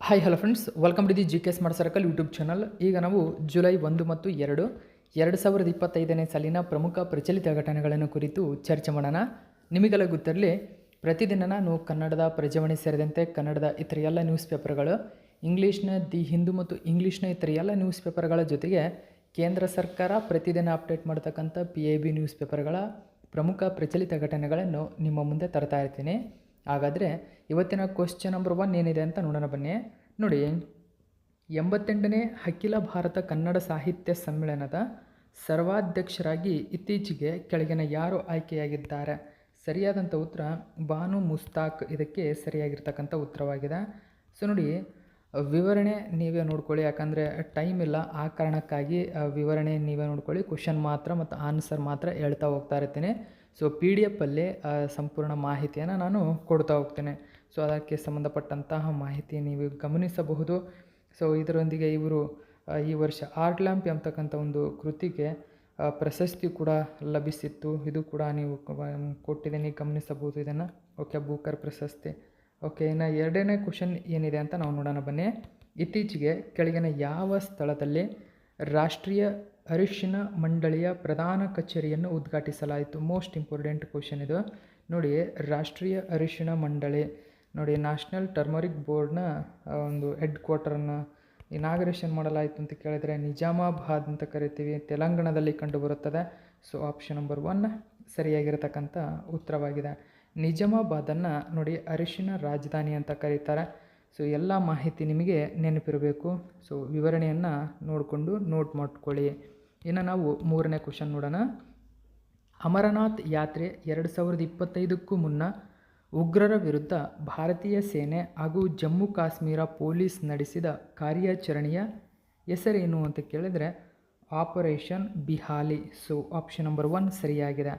Hi hello friends, welcome to the G K smart circle YouTube channel. ಈಗ ನಾವು July 1 ಮತ್ತು 2, 2025ನೇ ಸಾಲಿನ ಪ್ರಮುಖ ಪ್ರಚಲಿತ ಘಟನೆಗಳನ್ನು ಕುರಿತು ಚರ್ಚೆ ಮಾಡೋಣ. ನಿಮಗೆಲ್ಲ ಗೊತ್ತಿರಲಿ, ಪ್ರತಿದಿನ ನಾನು ಕನ್ನಡದ ಪ್ರಜಾವಾಣಿ ಸೇರಿದಂತೆ ಕನ್ನಡದ ಇತರ ಎಲ್ಲ ನ್ಯೂಸ್ ಪೇಪರ್ಗಳು, ಇಂಗ್ಲೀಷ್ನ ದಿ ಹಿಂದೂ ಮತ್ತು ಇಂಗ್ಲೀಷ್ನ ಇತರ ಎಲ್ಲ ನ್ಯೂಸ್ ಪೇಪರ್ಗಳ ಜೊತೆಗೆ ಕೇಂದ್ರ ಸರ್ಕಾರ ಪ್ರತಿದಿನ ಅಪ್ಡೇಟ್ ಮಾಡ್ತಕ್ಕಂಥ PIB ನ್ಯೂಸ್ ಪೇಪರ್ಗಳ ಪ್ರಮುಖ ಪ್ರಚಲಿತ ಘಟನೆಗಳನ್ನು ನಿಮ್ಮ ಮುಂದೆ ತರ್ತಾ ಇರ್ತೀನಿ. ಹಾಗಾದರೆ ಇವತ್ತಿನ ಕ್ವಶ್ಚನ್ ನಂಬರ್ 1 ಏನಿದೆ ಅಂತ ನೋಡೋಣ ಬನ್ನಿ. ನೋಡಿ, 88ನೇ ಅಖಿಲ ಭಾರತ ಕನ್ನಡ ಸಾಹಿತ್ಯ ಸಮ್ಮೇಳನದ ಸರ್ವಾಧ್ಯಕ್ಷರಾಗಿ ಇತ್ತೀಚೆಗೆ ಕೆಳಗಿನ ಯಾರು ಆಯ್ಕೆಯಾಗಿದ್ದಾರೆ? ಸರಿಯಾದಂಥ ಉತ್ತರ ಬಾನು ಮುಸ್ತಾಕ್. ಇದಕ್ಕೆ ಸರಿಯಾಗಿರ್ತಕ್ಕಂಥ ಉತ್ತರವಾಗಿದೆ. ಸೊ ನೋಡಿ, ವಿವರಣೆ ನೀವೇ ನೋಡ್ಕೊಳ್ಳಿ, ಯಾಕಂದರೆ ಟೈಮ್ ಇಲ್ಲ, ಆ ಕಾರಣಕ್ಕಾಗಿ ವಿವರಣೆ ನೀವೇ ನೋಡ್ಕೊಳ್ಳಿ. ಕ್ವಶನ್ ಮಾತ್ರ ಮತ್ತು ಆನ್ಸರ್ ಮಾತ್ರ ಹೇಳ್ತಾ ಹೋಗ್ತಾ ಇರ್ತೀನಿ. ಸೊ PDF ಅಲ್ಲಿ ಸಂಪೂರ್ಣ ಮಾಹಿತಿಯನ್ನು ನಾನು ಕೊಡ್ತಾ ಹೋಗ್ತೇನೆ. ಸೊ ಅದಕ್ಕೆ ಸಂಬಂಧಪಟ್ಟಂತಹ ಮಾಹಿತಿ ನೀವು ಗಮನಿಸಬಹುದು. ಸೊ ಇದರೊಂದಿಗೆ ಇವರು ಈ ವರ್ಷ ಆರ್ಟ್ ಲ್ಯಾಂಪ್ ಎಂಬತಕ್ಕಂಥ ಒಂದು ಕೃತಿಗೆ ಪ್ರಶಸ್ತಿ ಕೂಡ ಲಭಿಸಿತ್ತು. ಇದು ಕೂಡ ನೀವು ಕೊಟ್ಟಿದ್ದೀನಿ, ಗಮನಿಸಬಹುದು ಇದನ್ನು. ಓಕೆ, ಬೂಕರ್ ಪ್ರಶಸ್ತಿ. ಓಕೆ, ಇನ್ನು ಎರಡನೇ ಕ್ವಶನ್ ಏನಿದೆ ಅಂತ ನಾವು ನೋಡೋಣ ಬನ್ನಿ. ಇತ್ತೀಚೆಗೆ ಕೆಳಗಿನ ಯಾವ ಸ್ಥಳದಲ್ಲಿ ರಾಷ್ಟ್ರೀಯ ಅರಿಶಿನ ಮಂಡಳಿಯ ಪ್ರಧಾನ ಕಚೇರಿಯನ್ನು ಉದ್ಘಾಟಿಸಲಾಯಿತು? ಮೋಸ್ಟ್ ಇಂಪಾರ್ಟೆಂಟ್ ಕ್ವಶನ್ ಇದು. ನೋಡಿ, ರಾಷ್ಟ್ರೀಯ ಅರಿಶಿನ ಮಂಡಳಿ ನೋಡಿ, ನ್ಯಾಷನಲ್ ಟರ್ಮರಿಕ್ ಬೋರ್ಡ್ನ ಒಂದು ಹೆಡ್ ಕ್ವಾರ್ಟರನ್ನು ಇನಾಗ್ರೇಷನ್ ಮಾಡಲಾಯಿತು ಅಂತ ಕೇಳಿದರೆ ನಿಜಾಮಾಬಾದ್ ಅಂತ ಕರಿತೀವಿ, ತೆಲಂಗಾಣದಲ್ಲಿ ಕಂಡುಬರುತ್ತದೆ. ಸೊ ಆಪ್ಷನ್ ನಂಬರ್ 1 ಸರಿಯಾಗಿರತಕ್ಕಂಥ ಉತ್ತರವಾಗಿದೆ. ನಿಜಾಮಾಬಾದನ್ನು ನೋಡಿ ಅರಿಶಿನ ರಾಜಧಾನಿ ಅಂತ ಕರೀತಾರೆ. ಸೊ ಎಲ್ಲ ಮಾಹಿತಿ ನಿಮಗೆ ನೆನಪಿರಬೇಕು. ಸೊ ವಿವರಣೆಯನ್ನು ನೋಡಿಕೊಂಡು ನೋಟ್ ಮಾಡ್ಕೊಳ್ಳಿ. ಇನ್ನು ನಾವು ಮೂರನೇ ಕ್ವಶನ್ ನೋಡೋಣ. ಅಮರನಾಥ್ ಯಾತ್ರೆ 2025ಕ್ಕೂ ಮುನ್ನ ಉಗ್ರರ ವಿರುದ್ಧ ಭಾರತೀಯ ಸೇನೆ ಹಾಗೂ ಜಮ್ಮು ಕಾಶ್ಮೀರ ಪೊಲೀಸ್ ನಡೆಸಿದ ಕಾರ್ಯಾಚರಣೆಯ ಹೆಸರೇನು ಅಂತ ಕೇಳಿದರೆ ಆಪರೇಷನ್ ಬಿಹಾಲಿ. ಸೊ ಆಪ್ಷನ್ ನಂಬರ್ 1 ಸರಿಯಾಗಿದೆ.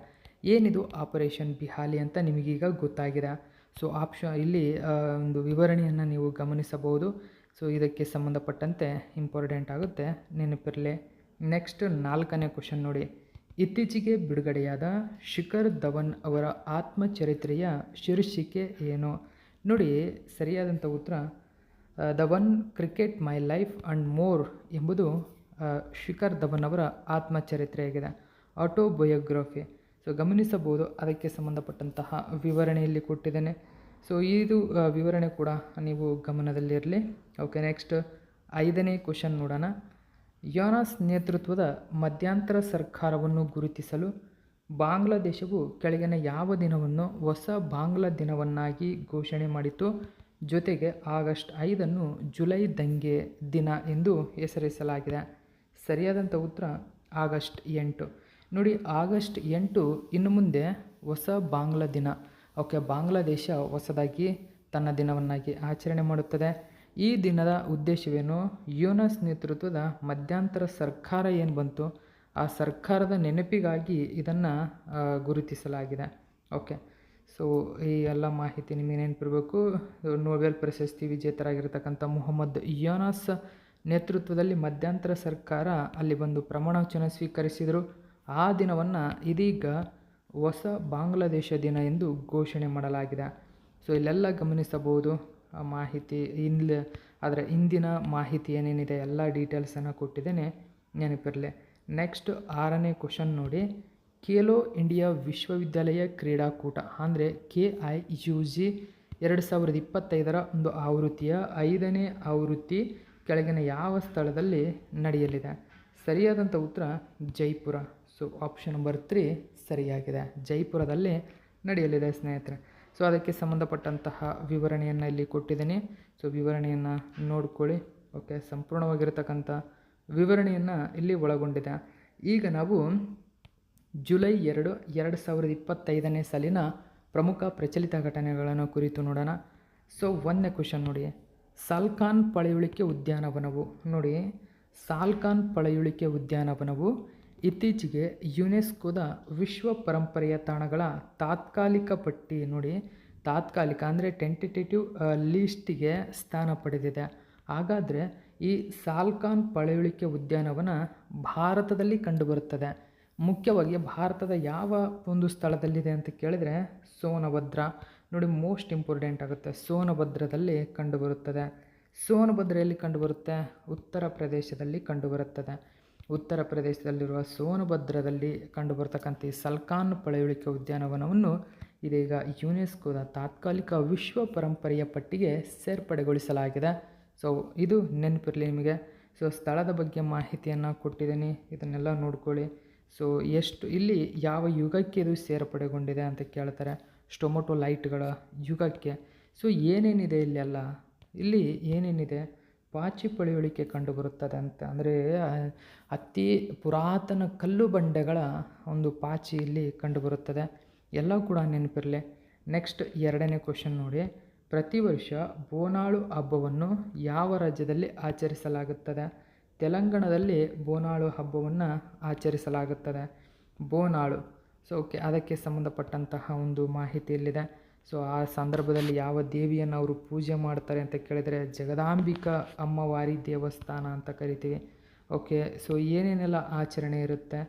ಏನಿದು ಆಪರೇಷನ್ ಬಿಹಾಲಿ ಅಂತ ನಿಮಗೀಗ ಗೊತ್ತಾಗಿದೆ. ಸೊ ಇಲ್ಲಿ ಒಂದು ವಿವರಣೆಯನ್ನು ನೀವು ಗಮನಿಸಬಹುದು. ಸೊ ಇದಕ್ಕೆ ಸಂಬಂಧಪಟ್ಟಂತೆ ಇಂಪಾರ್ಟೆಂಟ್ ಆಗುತ್ತೆ, ನೆನಪಿರಲಿ. ನೆಕ್ಸ್ಟ್ 4ನೇ ಕ್ವಶನ್ ನೋಡಿ. ಇತ್ತೀಚೆಗೆ ಬಿಡುಗಡೆಯಾದ ಶಿಖರ್ ಧವನ್ ಅವರ ಆತ್ಮಚರಿತ್ರೆಯ ಶೀರ್ಷಿಕೆ ಏನು? ನೋಡಿ, ಸರಿಯಾದಂಥ ಉತ್ತರ Dhawan cricket my life and more ಎಂಬುದು ಶಿಖರ್ ಧವನ್ ಅವರ ಆತ್ಮಚರಿತ್ರೆಯಾಗಿದೆ, ಆಟೋಬಯೋಗ್ರಫಿ. ಸೊ ಗಮನಿಸಬಹುದು, ಅದಕ್ಕೆ ಸಂಬಂಧಪಟ್ಟಂತಹ ವಿವರಣೆಯಲ್ಲಿ ಕೊಟ್ಟಿದ್ದೇನೆ. ಸೊ ಇದು ವಿವರಣೆ ಕೂಡ ನೀವು ಗಮನದಲ್ಲಿರಲಿ. ಓಕೆ, ನೆಕ್ಸ್ಟ್ 5ನೇ ಕ್ವಶನ್ ನೋಡೋಣ. ಯೋನಾಸ್ ನೇತೃತ್ವದ ಮಧ್ಯಂತರ ಸರ್ಕಾರವನ್ನು ಗುರುತಿಸಲು ಬಾಂಗ್ಲಾದೇಶವು ಕೆಳಗಿನ ಯಾವ ದಿನವನ್ನು ಹೊಸ ಬಾಂಗ್ಲಾ ದಿನವನ್ನಾಗಿ ಘೋಷಣೆ ಮಾಡಿತು? ಜೊತೆಗೆ ಆಗಸ್ಟ್ 5 ಜುಲೈ ದಂಗೆ ದಿನ ಎಂದು ಹೆಸರಿಸಲಾಗಿದೆ. ಸರಿಯಾದಂಥ ಉತ್ತರ ಆಗಸ್ಟ್ 8. ನೋಡಿ, ಆಗಸ್ಟ್ 8 ಇನ್ನು ಮುಂದೆ ಹೊಸ ಬಾಂಗ್ಲಾ ದಿನ. ಓಕೆ, ಬಾಂಗ್ಲಾದೇಶ ಹೊಸದಾಗಿ ತನ್ನ ದಿನವನ್ನಾಗಿ ಆಚರಣೆ ಮಾಡುತ್ತದೆ. ಈ ದಿನದ ಉದ್ದೇಶವೇನು? ಯೋನಾಸ್ ನೇತೃತ್ವದ ಮಧ್ಯಂತರ ಸರ್ಕಾರ ಏನು ಬಂತು, ಆ ಸರ್ಕಾರದ ನೆನಪಿಗಾಗಿ ಇದನ್ನು ಗುರುತಿಸಲಾಗಿದೆ. ಓಕೆ, ಸೊ ಈ ಎಲ್ಲ ಮಾಹಿತಿ ನಿಮಗೆ ನೆನಪಿರಬೇಕು. ನೊಬೆಲ್ ಪ್ರಶಸ್ತಿ ವಿಜೇತರಾಗಿರ್ತಕ್ಕಂಥ ಮೊಹಮ್ಮದ್ ಯೋನಾಸ್ ನೇತೃತ್ವದಲ್ಲಿ ಮಧ್ಯಂತರ ಸರ್ಕಾರ ಅಲ್ಲಿ ಬಂದು ಪ್ರಮಾಣವಚನ ಸ್ವೀಕರಿಸಿದರು. ಆ ದಿನವನ್ನು ಇದೀಗ ಹೊಸ ಬಾಂಗ್ಲಾದೇಶ ದಿನ ಎಂದು ಘೋಷಣೆ ಮಾಡಲಾಗಿದೆ. ಸೊ ಇಲ್ಲೆಲ್ಲ ಗಮನಿಸಬಹುದು ಮಾಹಿತಿ. ಅದರ ಇಂದಿನ ಮಾಹಿತಿ ಏನೇನಿದೆ ಎಲ್ಲ ಡೀಟೇಲ್ಸನ್ನು ಕೊಟ್ಟಿದ್ದೇನೆ, ನೆನಪಿರಲಿ. ನೆಕ್ಸ್ಟ್ 6ನೇ ಕ್ವಶನ್ ನೋಡಿ. ಖೇಲೋ ಇಂಡಿಯಾ ವಿಶ್ವವಿದ್ಯಾಲಯ ಕ್ರೀಡಾಕೂಟ ಅಂದರೆ KIUG 2025ರ ಒಂದು ಆವೃತ್ತಿಯ 5ನೇ ಆವೃತ್ತಿ ಕೆಳಗಿನ ಯಾವ ಸ್ಥಳದಲ್ಲಿ ನಡೆಯಲಿದೆ? ಸರಿಯಾದಂಥ ಉತ್ತರ ಜೈಪುರ. ಸೊ ಆಪ್ಷನ್ ನಂಬರ್ 3 ಸರಿಯಾಗಿದೆ, ಜೈಪುರದಲ್ಲಿ ನಡೆಯಲಿದೆ ಸ್ನೇಹಿತರೆ. ಸೊ ಅದಕ್ಕೆ ಸಂಬಂಧಪಟ್ಟಂತಹ ವಿವರಣೆಯನ್ನು ಇಲ್ಲಿ ಕೊಟ್ಟಿದ್ದೀನಿ. ಸೊ ವಿವರಣೆಯನ್ನು ನೋಡ್ಕೊಳ್ಳಿ. ಓಕೆ, ಸಂಪೂರ್ಣವಾಗಿರತಕ್ಕಂಥ ವಿವರಣೆಯನ್ನು ಇಲ್ಲಿ ಒಳಗೊಂಡಿದೆ. ಈಗ ನಾವು ಜುಲೈ 2, 2025ನೇ ಸಾಲಿನ ಪ್ರಮುಖ ಪ್ರಚಲಿತ ಘಟನೆಗಳನ್ನು ಕುರಿತು ನೋಡೋಣ. ಸೊ 1ನೇ ಕ್ವಶನ್ ನೋಡಿ. ಸಾಲ್ಖಾನ್ ಪಳೆಯುಳಿಕೆ ಉದ್ಯಾನವನವು ನೋಡಿ, ಸಾಲ್ಖಾನ್ ಪಳೆಯುಳಿಕೆ ಉದ್ಯಾನವನವು ಇತ್ತೀಚೆಗೆ ಯುನೆಸ್ಕೋದ ವಿಶ್ವ ಪರಂಪರೆಯ ತಾಣಗಳ ತಾತ್ಕಾಲಿಕ ಪಟ್ಟಿ ನೋಡಿ, ತಾತ್ಕಾಲಿಕ ಅಂದರೆ ಟೆಂಟೇಟಿವ್ ಲೀಸ್ಟಿಗೆ ಸ್ಥಾನ ಪಡೆದಿದೆ. ಹಾಗಾದರೆ ಈ ಸಾಲ್ಖಾನ್ ಪಳೆಯುಳಿಕೆ ಉದ್ಯಾನವನ ಭಾರತದಲ್ಲಿ ಕಂಡುಬರುತ್ತದೆ. ಮುಖ್ಯವಾಗಿ ಭಾರತದ ಯಾವ ಒಂದು ಸ್ಥಳದಲ್ಲಿದೆ ಅಂತ ಕೇಳಿದರೆ ಸೋನಭದ್ರ. ನೋಡಿ, ಮೋಸ್ಟ್ ಇಂಪಾರ್ಟೆಂಟ್ ಆಗುತ್ತೆ, ಸೋನಭದ್ರದಲ್ಲಿ ಕಂಡುಬರುತ್ತದೆ. ಸೋನಭದ್ರೆಯಲ್ಲಿ ಕಂಡುಬರುತ್ತೆ? ಉತ್ತರ ಪ್ರದೇಶದಲ್ಲಿ ಕಂಡುಬರುತ್ತದೆ. ಉತ್ತರ ಪ್ರದೇಶದಲ್ಲಿರುವ ಸೋನಭದ್ರದಲ್ಲಿ ಕಂಡುಬರ್ತಕ್ಕಂಥ ಈ ಸಲ್ಕಾನ್ ಪಳೆಯುಳಿಕೆ ಉದ್ಯಾನವನವನ್ನು ಇದೀಗ ಯುನೆಸ್ಕೋದ ತಾತ್ಕಾಲಿಕ ವಿಶ್ವ ಪರಂಪರೆಯ ಪಟ್ಟಿಗೆ ಸೇರ್ಪಡೆಗೊಳಿಸಲಾಗಿದೆ. ಸೊ ಇದು ನೆನಪಿರಲಿ ನಿಮಗೆ. ಸೊ ಸ್ಥಳದ ಬಗ್ಗೆ ಮಾಹಿತಿಯನ್ನು ಕೊಟ್ಟಿದ್ದೀನಿ, ಇದನ್ನೆಲ್ಲ ನೋಡ್ಕೊಳ್ಳಿ. ಸೊ ಎಷ್ಟು ಇಲ್ಲಿ ಯಾವ ಯುಗಕ್ಕೆ ಇದು ಸೇರ್ಪಡೆಗೊಂಡಿದೆ ಅಂತ ಕೇಳ್ತಾರೆ. ಸ್ಟೊಮೊಟೊಲೈಟ್ಗಳ ಯುಗಕ್ಕೆ. ಸೊ ಏನೇನಿದೆ ಇಲ್ಲೆಲ್ಲ, ಇಲ್ಲಿ ಏನೇನಿದೆ, ಪಾಚಿ ಪಳೆಯುಳಿಕೆ ಕಂಡುಬರುತ್ತದೆ ಅಂತ. ಅಂದರೆ ಅತಿ ಪುರಾತನ ಕಲ್ಲು ಬಂಡೆಗಳ ಒಂದು ಪಾಚಿ ಇಲ್ಲಿ ಕಂಡುಬರುತ್ತದೆ. ಎಲ್ಲ ಕೂಡ ನೆನಪಿರಲಿ. ನೆಕ್ಸ್ಟ್ 2ನೇ ಕ್ವಶನ್ ನೋಡಿ. ಪ್ರತಿ ವರ್ಷ ಬೋನಾಳು ಹಬ್ಬವನ್ನು ಯಾವ ರಾಜ್ಯದಲ್ಲಿ ಆಚರಿಸಲಾಗುತ್ತದೆ? ತೆಲಂಗಾಣದಲ್ಲಿ ಬೋನಾಳು ಹಬ್ಬವನ್ನು ಆಚರಿಸಲಾಗುತ್ತದೆ. ಬೋನಾಳು. ಸೊ ಓಕೆ, ಅದಕ್ಕೆ ಸಂಬಂಧಪಟ್ಟಂತಹ ಒಂದು ಮಾಹಿತಿ ಇಲ್ಲಿದೆ. ಸೊ ಆ ಸಂದರ್ಭದಲ್ಲಿ ಯಾವ ದೇವಿಯನ್ನು ಅವರು ಪೂಜೆ ಮಾಡ್ತಾರೆ ಅಂತ ಕೇಳಿದರೆ ಜಗದಾಂಬಿಕಾ ಅಮ್ಮವಾರಿ ದೇವಸ್ಥಾನ ಅಂತ ಕರಿತೀವಿ. ಓಕೆ, ಸೊ ಏನೇನೆಲ್ಲ ಆಚರಣೆ ಇರುತ್ತೆ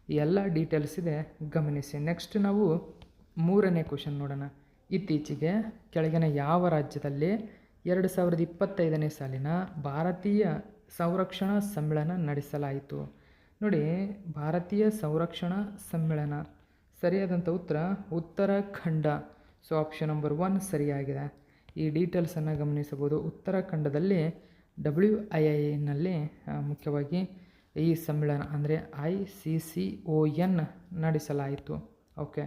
ಎಲ್ಲ ಡೀಟೇಲ್ಸ್ ಇದೆ, ಗಮನಿಸಿ. ನೆಕ್ಸ್ಟ್ ನಾವು 3ನೇ ಕ್ವಶನ್ ನೋಡೋಣ. ಇತ್ತೀಚೆಗೆ ಕೆಳಗಿನ ಯಾವ ರಾಜ್ಯದಲ್ಲಿ 2025ನೇ ಸಾಲಿನ ಭಾರತೀಯ ಸಂರಕ್ಷಣಾ ಸಮ್ಮೇಳನ ನಡೆಸಲಾಯಿತು? ನೋಡಿ, ಭಾರತೀಯ ಸಂರಕ್ಷಣಾ ಸಮ್ಮೇಳನ ಸರಿಯಾದಂಥ ಉತ್ತರ ಉತ್ತರಾಖಂಡ. ಸೊ ಆಪ್ಷನ್ ನಂಬರ್ 1 ಸರಿಯಾಗಿದೆ. ಈ ಡೀಟೇಲ್ಸನ್ನು ಗಮನಿಸಬಹುದು. ಉತ್ತರಾಖಂಡದಲ್ಲಿ WIIನಲ್ಲಿ ಮುಖ್ಯವಾಗಿ ಈ ಸಮ್ಮೇಳನ ಅಂದರೆ ICCON ನಡೆಸಲಾಯಿತು. ಓಕೆ,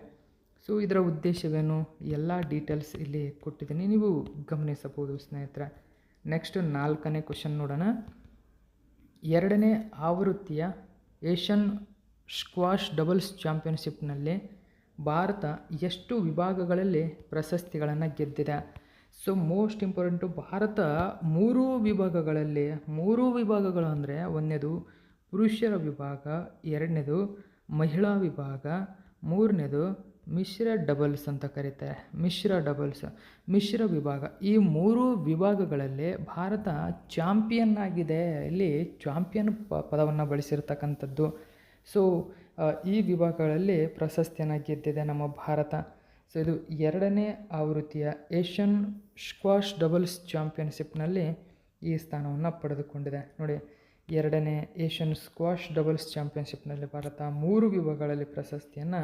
ಸೊ ಇದರ ಉದ್ದೇಶವೇನು ಎಲ್ಲ ಡೀಟೇಲ್ಸ್ ಇಲ್ಲಿ ಕೊಟ್ಟಿದ್ದೀನಿ, ನೀವು ಗಮನಿಸಬಹುದು ಸ್ನೇಹಿತರೆ. ನೆಕ್ಸ್ಟ್ 4ನೇ ಕ್ವಶನ್ ನೋಡೋಣ. 2ನೇ ಆವೃತ್ತಿಯ ಏಷ್ಯನ್ ಸ್ಕ್ವಾಷ್ ಡಬಲ್ಸ್ ಚಾಂಪಿಯನ್ಶಿಪ್ನಲ್ಲಿ ಭಾರತ ಎಷ್ಟು ವಿಭಾಗಗಳಲ್ಲಿ ಪ್ರಶಸ್ತಿಗಳನ್ನು ಗೆದ್ದಿದೆ? ಸೊ ಮೋಸ್ಟ್ ಇಂಪಾರ್ಟೆಂಟು, ಭಾರತ 3 ವಿಭಾಗಗಳಲ್ಲಿ, 3 ವಿಭಾಗಗಳು ಅಂದರೆ 1ನೇದು ಪುರುಷರ ವಿಭಾಗ, 2ನೇದು ಮಹಿಳಾ ವಿಭಾಗ, 3ನೇದು ಮಿಶ್ರ ಡಬಲ್ಸ್ ಅಂತ ಕರೀತಾರೆ. ಮಿಶ್ರ ವಿಭಾಗ. ಈ 3 ವಿಭಾಗಗಳಲ್ಲಿ ಭಾರತ ಚಾಂಪಿಯನ್ ಆಗಿದೆ. ಇಲ್ಲಿ ಚಾಂಪಿಯನ್ ಪದವನ್ನು ಬಳಸಿರ್ತಕ್ಕಂಥದ್ದು. ಸೊ ಈ ವಿಭಾಗಗಳಲ್ಲಿ ಪ್ರಶಸ್ತಿಯನ್ನು ಗೆದ್ದಿದೆ ನಮ್ಮ ಭಾರತ. ಸೊ ಇದು 2ನೇ ಆವೃತ್ತಿಯ ಏಷ್ಯನ್ ಸ್ಕ್ವಾಷ್ ಡಬಲ್ಸ್ ಚಾಂಪಿಯನ್ಶಿಪ್ನಲ್ಲಿ ಈ ಸ್ಥಾನವನ್ನು ಪಡೆದುಕೊಂಡಿದೆ. ನೋಡಿ, 2ನೇ ಏಷ್ಯನ್ ಸ್ಕ್ವಾಷ್ ಡಬಲ್ಸ್ ಚಾಂಪಿಯನ್ಶಿಪ್ನಲ್ಲಿ ಭಾರತ 3 ವಿಭಾಗಗಳಲ್ಲಿ ಪ್ರಶಸ್ತಿಯನ್ನು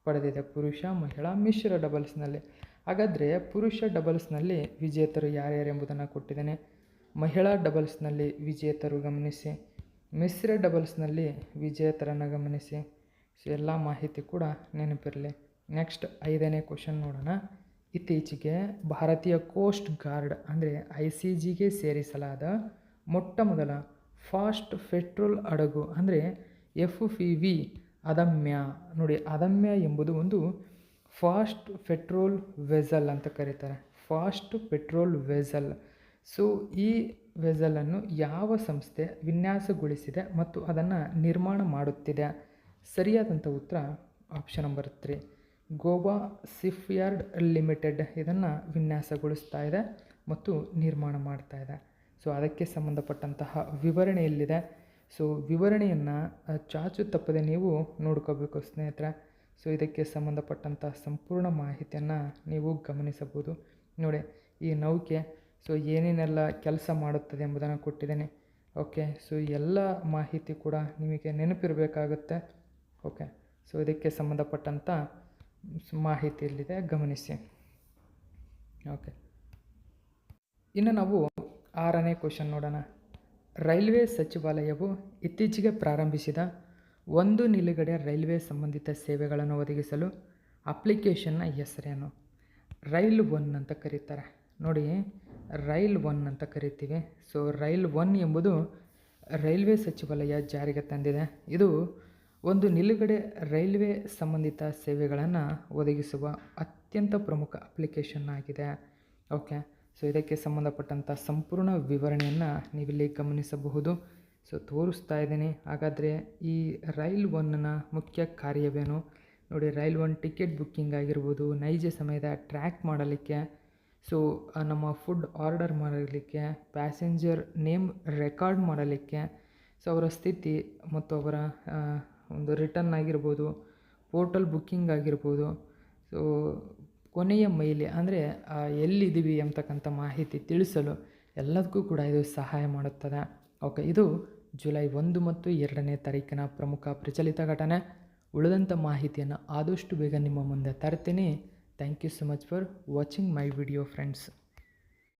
ಪಡೆದಿದೆ, ಪುರುಷ, ಮಹಿಳಾ, ಮಿಶ್ರ ಡಬಲ್ಸ್ನಲ್ಲಿ. ಹಾಗಾದರೆ ಪುರುಷ ಡಬಲ್ಸ್ನಲ್ಲಿ ವಿಜೇತರು ಯಾರ್ಯಾರೆಂಬುದನ್ನು ಕೊಟ್ಟಿದ್ದೇನೆ. ಮಹಿಳಾ ಡಬಲ್ಸ್ನಲ್ಲಿ ವಿಜೇತರು ಗಮನಿಸಿ, ಮಿಶ್ರ ಡಬಲ್ಸ್ನಲ್ಲಿ ವಿಜೇತರನ್ನು ಗಮನಿಸಿ. ಸೊ ಎಲ್ಲ ಮಾಹಿತಿ ಕೂಡ ನೆನಪಿರಲಿ. ನೆಕ್ಸ್ಟ್ 5ನೇ ಕ್ವಶನ್ ನೋಡೋಣ. ಇತ್ತೀಚೆಗೆ ಭಾರತೀಯ ಕೋಸ್ಟ್ ಗಾರ್ಡ್ ಅಂದರೆ ICGಗೆ ಸೇರಿಸಲಾದ ಮೊಟ್ಟ ಮೊದಲ ಫಾಸ್ಟ್ ಪೆಟ್ರೋಲ್ ಹಡಗು ಅಂದರೆ FPV ಅದಮ್ಯ. ನೋಡಿ, ಅದಮ್ಯ ಎಂಬುದು ಒಂದು ಫಾಸ್ಟ್ ಪೆಟ್ರೋಲ್ ವೆಸಲ್ ಅಂತ ಕರೀತಾರೆ. Fast petrol vessel. ಸೊ ಈ ವೆಸಲನ್ನು ಯಾವ ಸಂಸ್ಥೆ ವಿನ್ಯಾಸಗೊಳಿಸಿದೆ ಮತ್ತು ಅದನ್ನು ನಿರ್ಮಾಣ ಮಾಡುತ್ತಿದೆ? ಸರಿಯಾದಂಥ ಉತ್ತರ option number 3 Goa shipyard limited ಇದನ್ನು ವಿನ್ಯಾಸಗೊಳಿಸ್ತಾ ಇದೆ ಮತ್ತು ನಿರ್ಮಾಣ ಮಾಡ್ತಾ ಇದೆ. ಸೊ ಅದಕ್ಕೆ ಸಂಬಂಧಪಟ್ಟಂತಹ ವಿವರಣೆ ಇಲ್ಲಿದೆ. ಸೊ ವಿವರಣೆಯನ್ನು ಚಾಚು ತಪ್ಪದೆ ನೀವು ನೋಡ್ಕೋಬೇಕು ಸ್ನೇಹಿತರೆ. ಸೊ ಇದಕ್ಕೆ ಸಂಬಂಧಪಟ್ಟಂಥ ಸಂಪೂರ್ಣ ಮಾಹಿತಿಯನ್ನು ನೀವು ಗಮನಿಸಬಹುದು. ನೋಡಿ, ಈ ನೌಕೆ ಸೊ ಏನೇನೆಲ್ಲ ಕೆಲಸ ಮಾಡುತ್ತದೆ ಎಂಬುದನ್ನು ಕೊಟ್ಟಿದ್ದೇನೆ. ಓಕೆ, ಸೊ ಎಲ್ಲ ಮಾಹಿತಿ ಕೂಡ ನಿಮಗೆ ನೆನಪಿರಬೇಕಾಗುತ್ತೆ. ಓಕೆ, ಸೊ ಇದಕ್ಕೆ ಸಂಬಂಧಪಟ್ಟಂಥ ಮಾಹಿತಿ ಇಲ್ಲಿದೆ, ಗಮನಿಸಿ. ಓಕೆ, ಇನ್ನು ನಾವು 6ನೇ ಕ್ವಶನ್ ನೋಡೋಣ. ರೈಲ್ವೆ ಸಚಿವಾಲಯವು ಇತ್ತೀಚೆಗೆ ಪ್ರಾರಂಭಿಸಿದ ಒಂದು ನಿಲುಗಡೆ ರೈಲ್ವೆ ಸಂಬಂಧಿತ ಸೇವೆಗಳನ್ನು ಒದಗಿಸಲು ಅಪ್ಲಿಕೇಶನ್ನ ಹೆಸರೇನು? ರೈಲ್ 1 ಅಂತ ಕರೀತಾರೆ. ನೋಡಿ, ರೈಲ್ 1 ಅಂತ ಕರಿತೀವಿ. ಸೊ ರೈಲ್ 1 ಎಂಬುದು ರೈಲ್ವೆ ಸಚಿವಾಲಯ ಜಾರಿಗೆ ತಂದಿದೆ. ಇದು ಒಂದು ನಿಲುಗಡೆ ರೈಲ್ವೆ ಸಂಬಂಧಿತ ಸೇವೆಗಳನ್ನು ಒದಗಿಸುವ ಅತ್ಯಂತ ಪ್ರಮುಖ ಅಪ್ಲಿಕೇಶನ್ ಆಗಿದೆ. ಓಕೆ, ಸೊ ಇದಕ್ಕೆ ಸಂಬಂಧಪಟ್ಟಂಥ ಸಂಪೂರ್ಣ ವಿವರಣೆಯನ್ನು ನೀವಿಲ್ಲಿ ಗಮನಿಸಬಹುದು. ಸೊ ತೋರಿಸ್ತಾ ಇದ್ದೀನಿ. ಹಾಗಾದರೆ ಈ ರೈಲ್ 1ನ ಮುಖ್ಯ ಕಾರ್ಯವೇನು? ನೋಡಿ, ರೈಲ್ 1 ಟಿಕೆಟ್ ಬುಕ್ಕಿಂಗ್ ಆಗಿರ್ಬೋದು, ನೈಜ ಸಮಯದ ಟ್ರ್ಯಾಕ್ ಮಾಡಲಿಕ್ಕೆ, ಸೊ ನಮ್ಮ ಫುಡ್ ಆರ್ಡರ್ ಮಾಡಲಿಕ್ಕೆ, ಪ್ಯಾಸೆಂಜರ್ ನೇಮ್ ರೆಕಾರ್ಡ್ ಮಾಡಲಿಕ್ಕೆ, ಸೊ ಅವರ ಸ್ಥಿತಿ ಮತ್ತು ಅವರ ಒಂದು ರಿಟರ್ನ್ ಆಗಿರ್ಬೋದು, ಪೋರ್ಟಲ್ ಬುಕ್ಕಿಂಗ್ ಆಗಿರ್ಬೋದು, ಸೊ ಕೊನೆಯ ಮೈಲಿ ಅಂದರೆ ಎಲ್ಲಿದ್ದೀವಿ ಅಂತಕ್ಕಂಥ ಮಾಹಿತಿ ತಿಳಿಸಲು ಎಲ್ಲದಕ್ಕೂ ಕೂಡ ಇದು ಸಹಾಯ ಮಾಡುತ್ತದೆ. ಓಕೆ, ಇದು ಜುಲೈ 1 ಮತ್ತು 2ನೇ ತಾರೀಕಿನ ಪ್ರಮುಖ ಪ್ರಚಲಿತ ಘಟನೆ. ಉಳಿದಂಥ ಮಾಹಿತಿಯನ್ನು ಆದಷ್ಟು ಬೇಗ ನಿಮ್ಮ ಮುಂದೆ ತರ್ತೀನಿ. Thank you so much for watching my video friends.